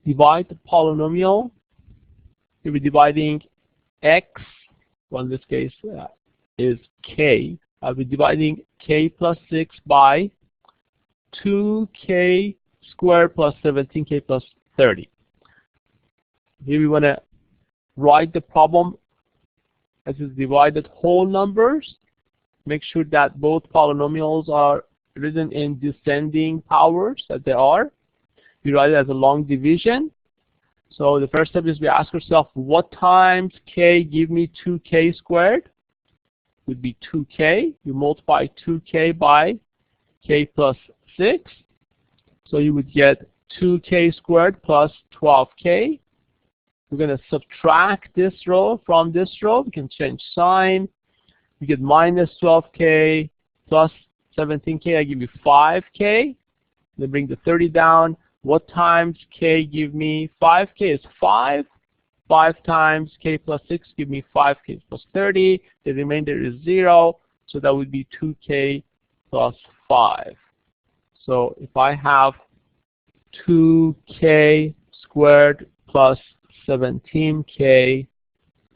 divide the polynomial, you'll be dividing x, well in this case is k. I'll be dividing k plus 6 by 2k squared plus 17k plus 30. Here we want to write the problem as is divided whole numbers. Make sure that both polynomials are written in descending powers, that they are. We write it as a long division. So the first step is we ask ourselves, what times k give me 2k squared? Would be 2k. You multiply 2k by k plus 6. So you would get 2k squared plus 12k. We're going to subtract this row from this row. We can change sign. We get minus 12k plus 17k. I give you 5k. Then bring the 30 down. What times k give me 5k is 5. 5 times k plus 6 give me 5k plus 30. The remainder is 0. So that would be 2k plus 5. So if I have 2k squared plus 17k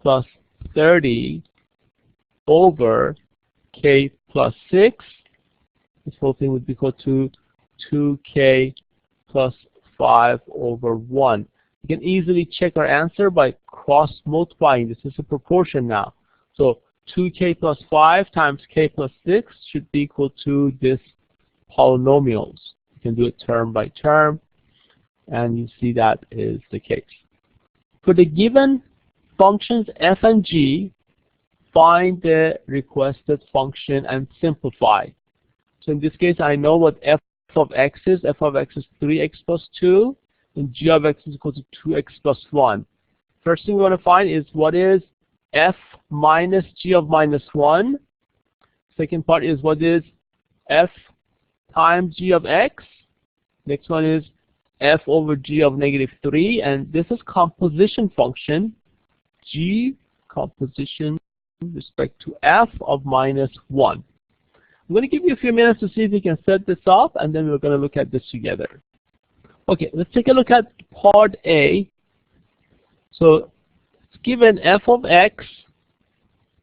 plus 30 over k plus 6, this whole thing would be equal to 2k plus 5 over 1. You can easily check our answer by cross-multiplying. This is a proportion now. So 2k plus 5 times k plus 6 should be equal to this polynomials. You can do it term by term, and you see that is the case. For the given functions f and g, find the requested function and simplify. So in this case, I know what f of x is. F of x is 3x plus 2, and g of x is equal to 2x plus 1. First thing we want to find is what is f minus g of minus 1. Second part is what is f times g of x. Next one is f over g of negative 3, and this is composition function. G composition with respect to f of minus 1. I'm going to give you a few minutes to see if you can set this up, and then we're going to look at this together. Okay, let's take a look at part A. So it's given f of x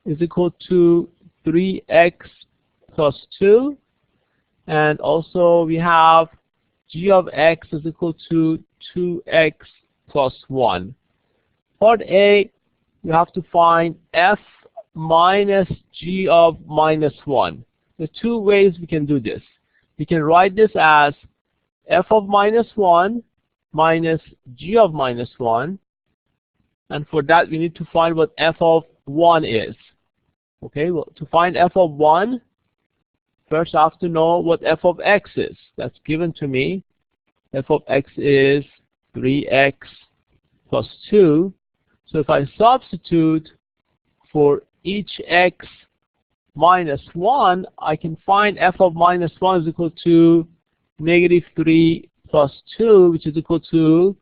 is equal to 3x plus 2, and also we have g of x is equal to 2x plus 1. Part A, you have to find f minus g of minus 1. There are two ways we can do this. We can write this as f of minus 1 minus g of minus 1. And for that, we need to find what f of 1 is. Okay, well, to find f of 1, first I have to know what f of x is. That's given to me. F of x is 3x plus 2. So if I substitute for each x minus 1, I can find f of minus 1 is equal to negative 3 plus 2, which is equal to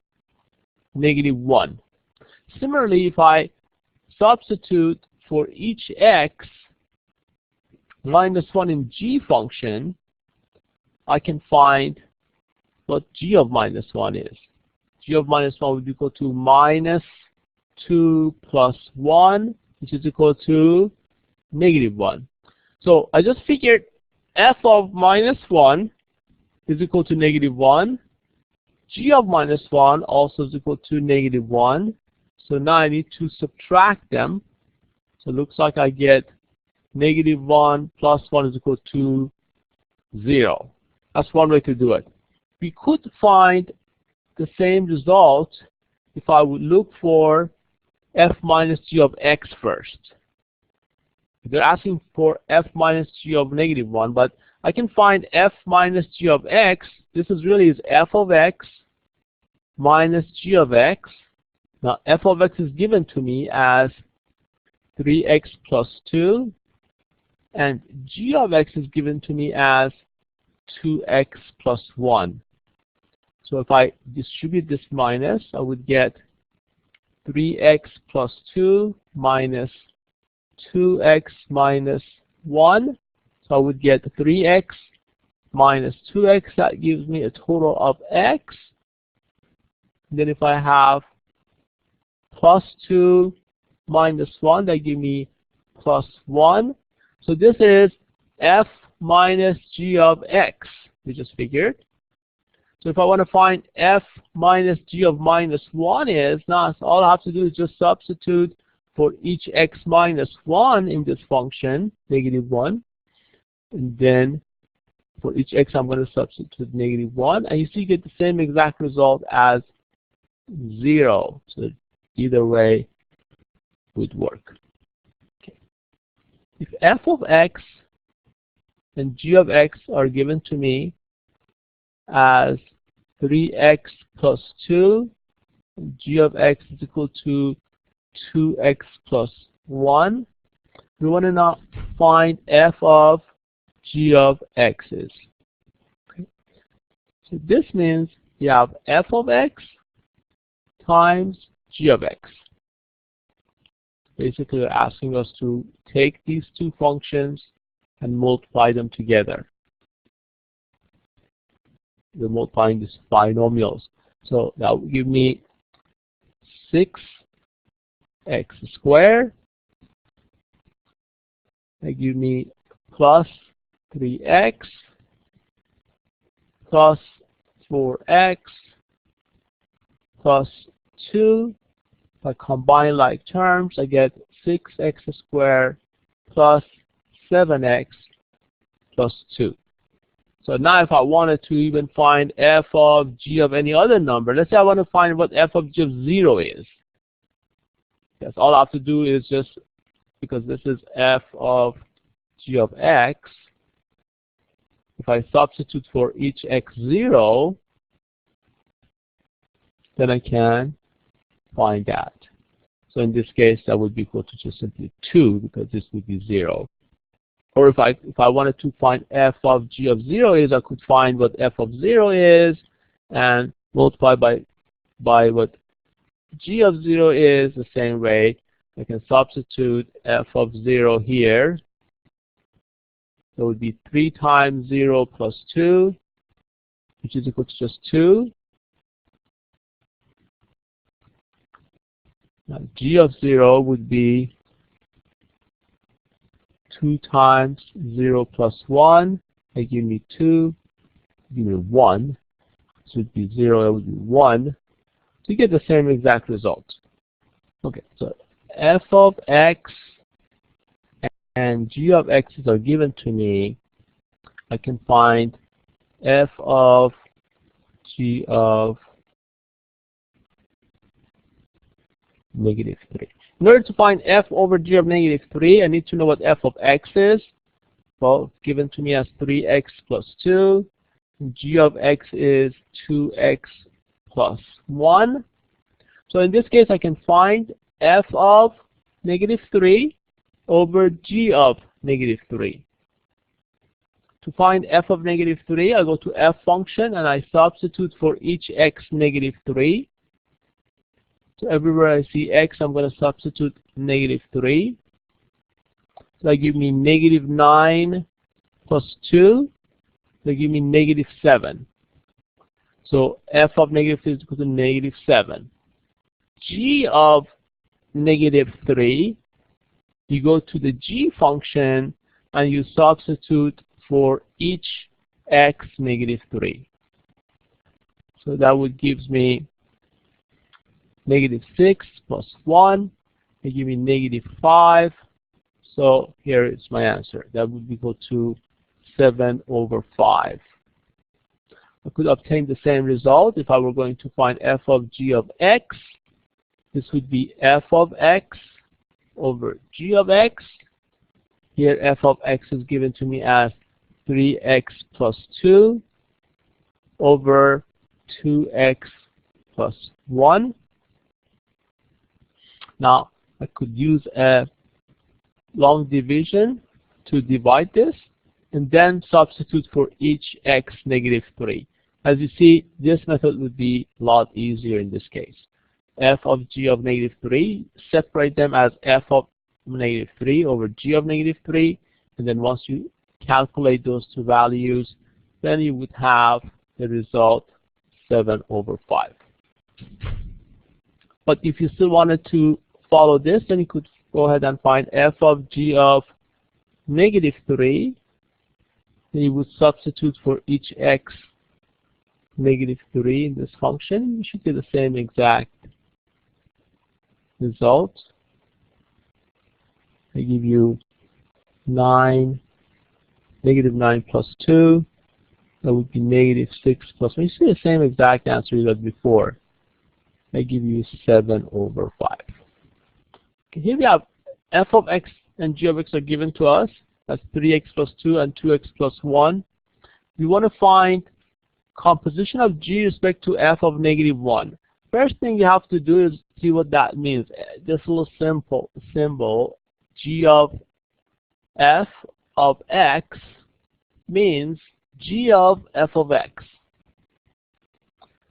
negative 1. Similarly, if I substitute for each x minus 1 in g function, I can find what g of minus 1 is. G of minus 1 would be equal to minus 2 plus 1, which is equal to negative 1. So I just figured f of minus 1 is equal to negative 1. G of minus 1 also is equal to negative 1. So now I need to subtract them. So it looks like I get negative 1 plus 1 is equal to 0. That's one way to do it. We could find the same result if I would look for f minus g of x first. They're asking for f minus g of negative 1, but I can find f minus g of x. This is really f of x minus g of x. Now f of x is given to me as 3x plus 2, and g of x is given to me as 2x plus 1. So if I distribute this minus, I would get 3x plus 2 minus 2x minus 1. So I would get 3x minus 2x. That gives me a total of x. Then if I have plus 2 minus 1, that give me plus 1. So this is f minus g of x, we just figured. So if I want to find f minus g of minus 1 is, now so all I have to do is just substitute for each x minus 1 in this function, -1. And then for each x, I'm going to substitute -1. And you see you get the same exact result as 0. So either way would work. Okay. If f of x and g of x are given to me as 3x plus 2, and g of x is equal to 2x plus 1, we want to now find f of g of x's. Okay. So this means you have f of x times g of x. Basically, they're asking us to take these two functions and multiply them together. We're multiplying these binomials. So that will give me 6x squared. That gives me plus 3x plus 4x plus 2. If I combine like terms, I get 6x squared plus 7x plus 2. So now if I wanted to even find f of g of any other number, let's say I want to find what f of g of 0 is. Yes, all I have to do is just, because this is f of g of x, if I substitute for each x0, then I can find that. So in this case, that would be equal to just simply 2, because this would be 0. Or if I wanted to find f of g of 0 is, I could find what f of 0 is and multiply by what g of 0 is the same way. I can substitute f of 0 here. So it would be 3 times 0 plus 2, which is equal to just 2. Now g of 0 would be 2 times 0 plus 1. They give me 2. Give me 1. This would be 0. That would be 1. So you get the same exact result. Okay, so f of x and g of x's are given to me. I can find f of g of -3. In order to find f over g of -3, I need to know what f of x is. Well, it's given to me as 3x plus 2. G of x is 2x plus 1. So in this case, I can find f of -3 over g of -3. To find f of -3, I go to f function and I substitute for each x -3. So everywhere I see x, I'm going to substitute -3. So that gives me -9 plus 2. That gives me -7. So f of -3 is equal to -7. G of -3, you go to the g function and you substitute for each x -3. So that would gives me -6 plus 1. They give me -5. So here is my answer. That would be equal to 7 over 5. I could obtain the same result if I were going to find f of g of x. This would be f of x over g of x. Here f of x is given to me as 3x plus 2 over 2x plus 1. Now, I could use a long division to divide this and then substitute for each x -3. As you see, this method would be a lot easier in this case. F of g of -3, separate them as f of -3 over g of -3, and then once you calculate those two values, then you would have the result 7 over 5. But if you still wanted to follow this, then you could go ahead and find f of g of -3. Then you would substitute for each x -3 in this function. You should get the same exact result. I give you 9, -9 plus 2. That would be -6 plus 1. You see the same exact answer you got before. I give you 7/5. Okay, here we have f of x and g of x are given to us. That's 3x plus 2 and 2x plus 1. We want to find composition of g with respect to f of -1. First thing you have to do is see what that means. This little simple symbol, g of f of x, means g of f of x.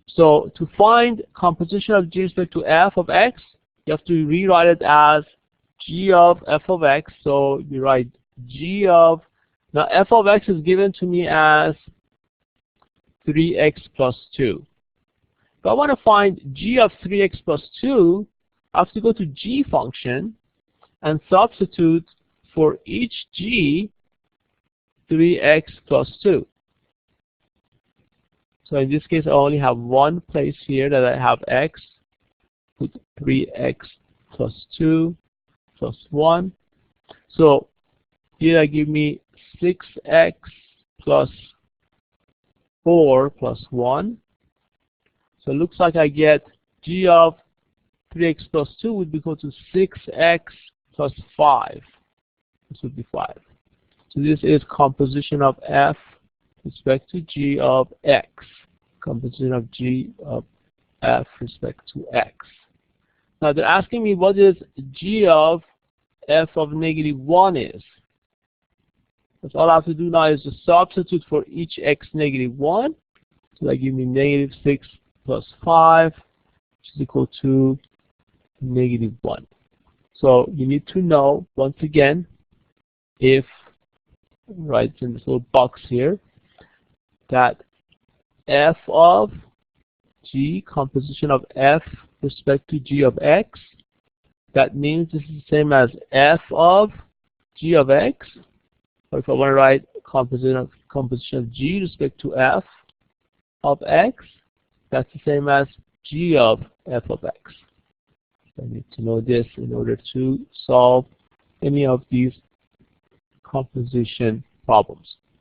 So to find composition of g with respect to f of x, you have to rewrite it as g of f of x. So you write g of, now f of x is given to me as 3x plus 2. If I want to find g of 3x plus 2, I have to go to g function and substitute for each g 3x plus 2. So in this case, I only have one place here that I have x, put 3x plus 2 plus 1. So here I give me 6x plus 4 plus 1. So it looks like I get g of 3x plus 2 would be equal to 6x plus 5. This would be 5. So this is composition of f with respect to g of x. Composition of g of f with respect to x. Now they're asking me what is g of f of -1 is. That's all I have to do now is to substitute for each x -1. So that gives me -6 plus 5, which is equal to -1. So you need to know, once again, if, right in this little box here, that f of g, composition of f with respect to g of x, that means this is the same as f of g of x. Or if I want to write composition of g with respect to f of x, that's the same as g of f of x. So I need to know this in order to solve any of these composition problems.